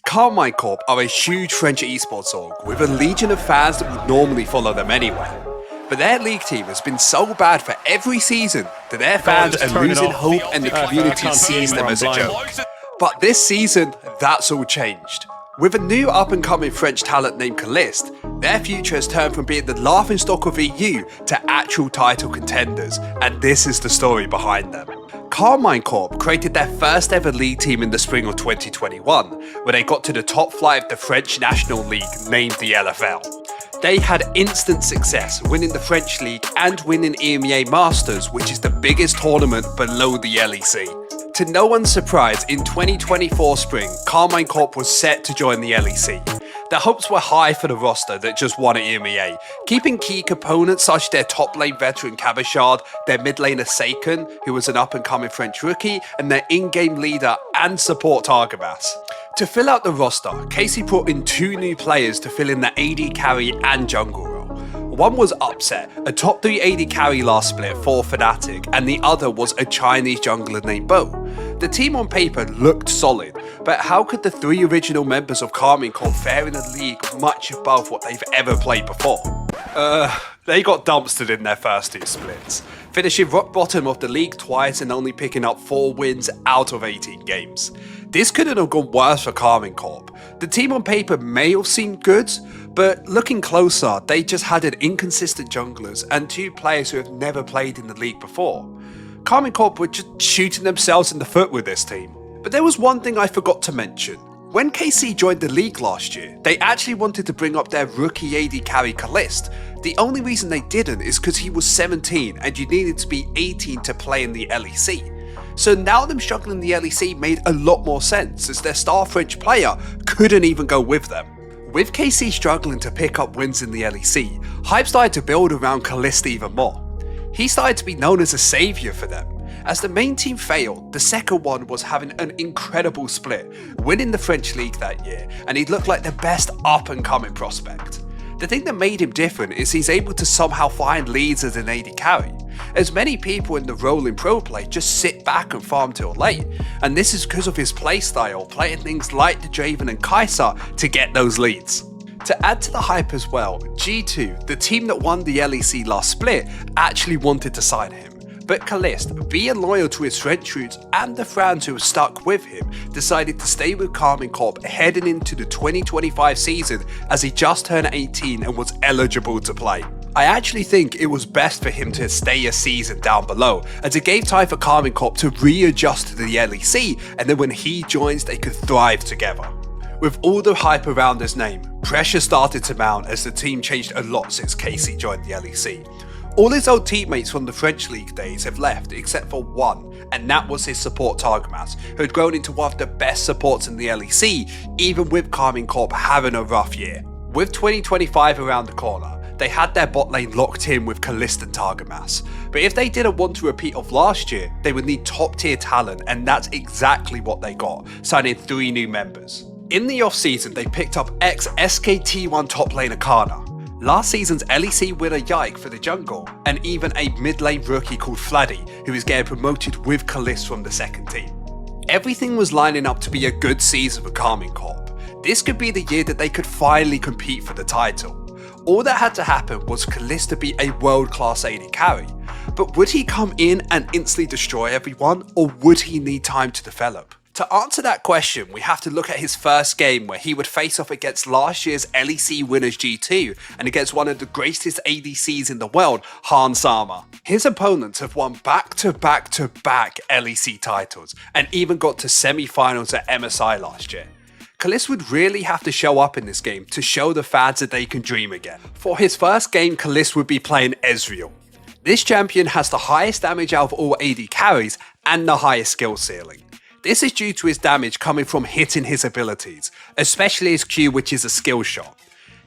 Karmine Corp are a huge French esports org with a legion of fans that would normally follow them anywhere. But their league team has been so bad for every season that their fans are losing hope and the community sees them as a joke. But this season, that's all changed. With a new up-and-coming French talent named Caliste, their future has turned from being the laughingstock of EU to actual title contenders, and this is the story behind them. Karmine Corp created their first ever league team in the spring of 2021, where they got to the top flight of the French National League, named the LFL. They had instant success, winning the French League and winning EMEA Masters, which is the biggest tournament below the LEC. To no one's surprise, in 2024 spring, Karmine Corp was set to join the LEC. Their hopes were high for the roster that just won at EMEA, keeping key components such as their top lane veteran Cabochard, their mid laner Saken, who was an up-and-coming French rookie, and their in-game leader and support Targamas. To fill out the roster, Casey brought in two new players to fill in the AD carry and jungle role. One was Upset, a top 3 AD carry last split for Fnatic, and the other was a Chinese jungler named Bo. The team on paper looked solid, but how could the three original members of Karmine Corp fare in a league much above what they've ever played before? They got dumpstered in their first two splits, finishing rock bottom of the league twice and only picking up 4 wins out of 18 games. This couldn't have gone worse for Karmine Corp. The team on paper may have seemed good, but looking closer, they just had an inconsistent junglers and 2 players who have never played in the league before. Karmine Corp were just shooting themselves in the foot with this team. But there was one thing I forgot to mention. When KC joined the league last year, they actually wanted to bring up their rookie AD carry Caliste. The only reason they didn't is because he was 17 and you needed to be 18 to play in the LEC. So now them struggling in the LEC made a lot more sense, as their star French player couldn't even go with them. With KC struggling to pick up wins in the LEC, hype started to build around Caliste even more. He started to be known as a saviour for them. As the main team failed, the second one was having an incredible split, winning the French League that year, and he looked like the best up-and-coming prospect. The thing that made him different is he's able to somehow find leads as an AD carry, as many people in the role in pro play just sit back and farm till late, and this is because of his playstyle, playing things like the Draven and Kai'Sa to get those leads. To add to the hype as well, G2, the team that won the LEC last split, actually wanted to sign him. But Caliste, being loyal to his French roots and the fans who were stuck with him, decided to stay with Karmine Corp heading into the 2025 season as he just turned 18 and was eligible to play. I actually think it was best for him to stay a season down below, as it gave time for Karmine Corp to readjust to the LEC, and then when he joins they could thrive together. With all the hype around his name, pressure started to mount as the team changed a lot since Casey joined the LEC. All his old teammates from the French League days have left except for one, and that was his support Targamas, who had grown into one of the best supports in the LEC, even with Karmine Corp having a rough year. With 2025 around the corner, they had their bot lane locked in with Caliste and Targamas, but if they didn't want to repeat of last year, they would need top tier talent, and that's exactly what they got, signing 3 new members. In the off-season, they picked up ex-SKT1 top laner Kana, last season's LEC winner Yike for the jungle, and even a mid-lane rookie called Fladdy, who is getting promoted with Caliste from the second team. Everything was lining up to be a good season for Karmine Corp. This could be the year that they could finally compete for the title. All that had to happen was Caliste to be a world-class AD carry, but would he come in and instantly destroy everyone, or would he need time to develop? To answer that question, we have to look at his first game where he would face off against last year's LEC winners G2 and against one of the greatest ADCs in the world, Hans Sama. His opponents have won back-to-back-to-back LEC titles and even got to semi-finals at MSI last year. Caliste would really have to show up in this game to show the fans that they can dream again. For his first game, Caliste would be playing Ezreal. This champion has the highest damage out of all AD carries and the highest skill ceiling. This is due to his damage coming from hitting his abilities, especially his Q, which is a skill shot.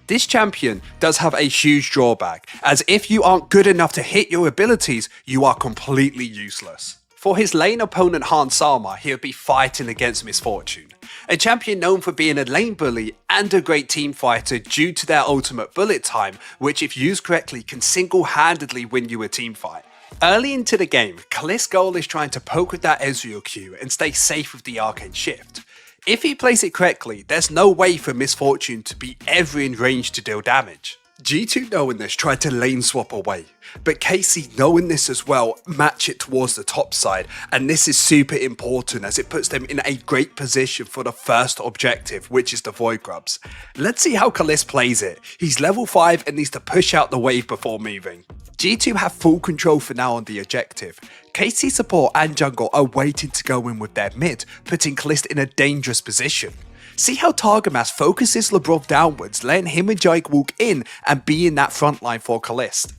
This champion does have a huge drawback, as if you aren't good enough to hit your abilities, you are completely useless. For his lane opponent Hans Sama, he would be fighting against Misfortune, a champion known for being a lane bully and a great team fighter due to their ultimate bullet time, which if used correctly can single-handedly win you a team fight. Early into the game, Caliste's goal is trying to poke with that Ezreal Q and stay safe with the Arcane Shift. If he plays it correctly, there's no way for Misfortune to be ever in range to deal damage. G2 knowing this tried to lane swap away, but Casey knowing this as well match it towards the top side, and this is super important as it puts them in a great position for the first objective, which is the Void Grubs. Let's see how Caliste plays it. He's level 5 and needs to push out the wave before moving. G2 have full control for now on the objective. Casey support and jungle are waiting to go in with their mid, putting Caliste in a dangerous position. See how Targamas focuses Labrov downwards, letting him and Jake walk in and be in that front line for Caliste.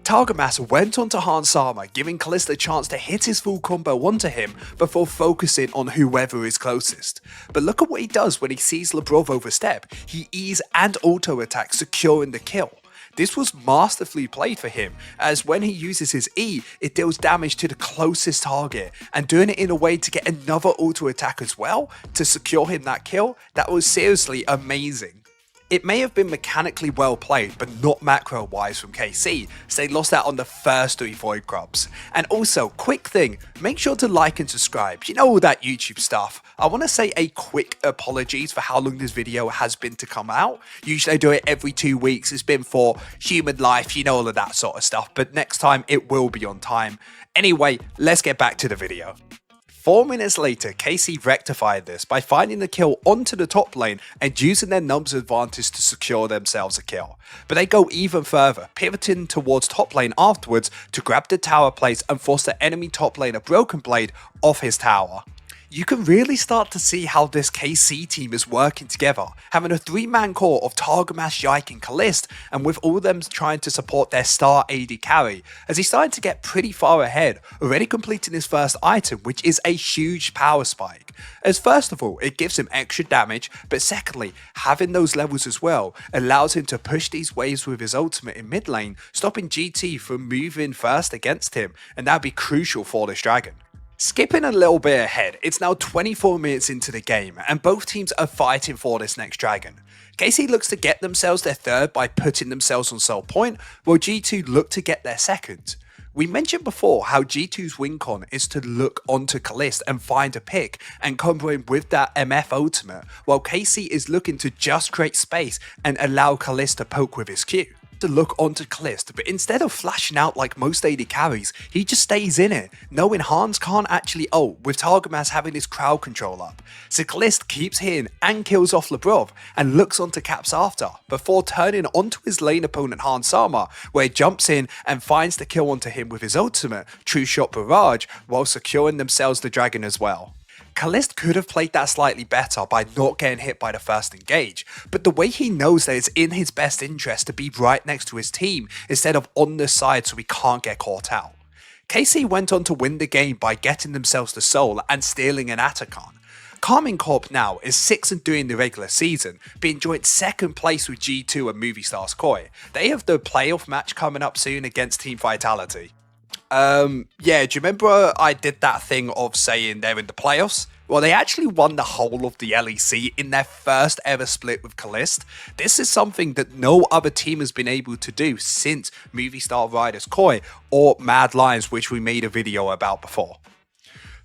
Targamas went onto Hans Sama, giving Caliste a chance to hit his full combo onto him before focusing on whoever is closest. But look at what he does when he sees Labrov overstep. He E's and auto attack, securing the kill. This was masterfully played for him, as when he uses his E, it deals damage to the closest target, and doing it in a way to get another auto attack as well, to secure him that kill, that was seriously amazing. It may have been mechanically well played, but not macro wise from KC, so they lost out on the first 3 Void Grubs. And also, quick thing, make sure to like and subscribe, you know all that YouTube stuff. I want to say a quick apologies for how long this video has been to come out. Usually I do it every 2 weeks, it's been for human life, you know all of that sort of stuff, but next time it will be on time. Anyway, let's get back to the video. 4 minutes later, KC rectified this by finding the kill onto the top lane and using their numbers advantage to secure themselves a kill. But they go even further, pivoting towards top lane afterwards to grab the tower place and force the enemy top laner Broken Blade off his tower. You can really start to see how this KC team is working together, having a 3-man core of Targamas, Yike and Caliste, and with all of them trying to support their star AD carry, as he's starting to get pretty far ahead, already completing his first item, which is a huge power spike. As first of all, it gives him extra damage, but secondly, having those levels as well allows him to push these waves with his ultimate in mid lane, stopping GT from moving first against him, and that would be crucial for this dragon. Skipping a little bit ahead, it's now 24 minutes into the game and both teams are fighting for this next dragon. KC looks to get themselves their third by putting themselves on sell point, while G2 look to get their second. We mentioned before how G2's win con is to look onto Caliste and find a pick and combo in with that MF ultimate, while KC is looking to just create space and allow Caliste to poke with his Q. To look onto Caliste, but instead of flashing out like most AD carries, he just stays in it, knowing Hans can't actually ult with Targamas having his crowd control up. So Caliste keeps hitting and kills off Labrov and looks onto Caps after, before turning onto his lane opponent Hans Sama, where he jumps in and finds the kill onto him with his ultimate, True Shot Barrage, while securing themselves the dragon as well. Caliste could have played that slightly better by not getting hit by the first engage, but the way he knows that it's in his best interest to be right next to his team instead of on the side so he can't get caught out. KC went on to win the game by getting themselves the soul and stealing an Atacon. Karmine Corp now is 6th during the regular season, being joint 2nd place with G2 and Movie Stars Koi. They have the playoff match coming up soon against Team Vitality. Yeah, do you remember I did that thing of saying they're in the playoffs? Well, they actually won the whole of the LEC in their first ever split with Caliste. This is something that no other team has been able to do since Movie Star Riders Koi or Mad Lions, which we made a video about before.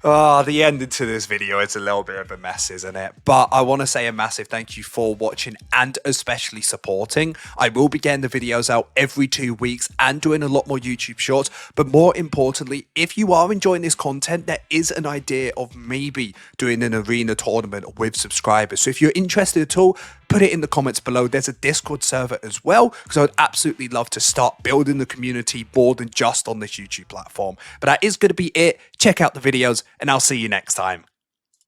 The ending to this video is a little bit of a mess, isn't it? But I want to say a massive thank you for watching and especially supporting. I will be getting the videos out every 2 weeks and doing a lot more YouTube shorts. But more importantly, if you are enjoying this content, there is an idea of maybe doing an arena tournament with subscribers. So if you're interested at all, put it in the comments below. There's a Discord server as well, because I would absolutely love to start building the community more than just on this YouTube platform. But that is going to be it. Check out the videos, and I'll see you next time.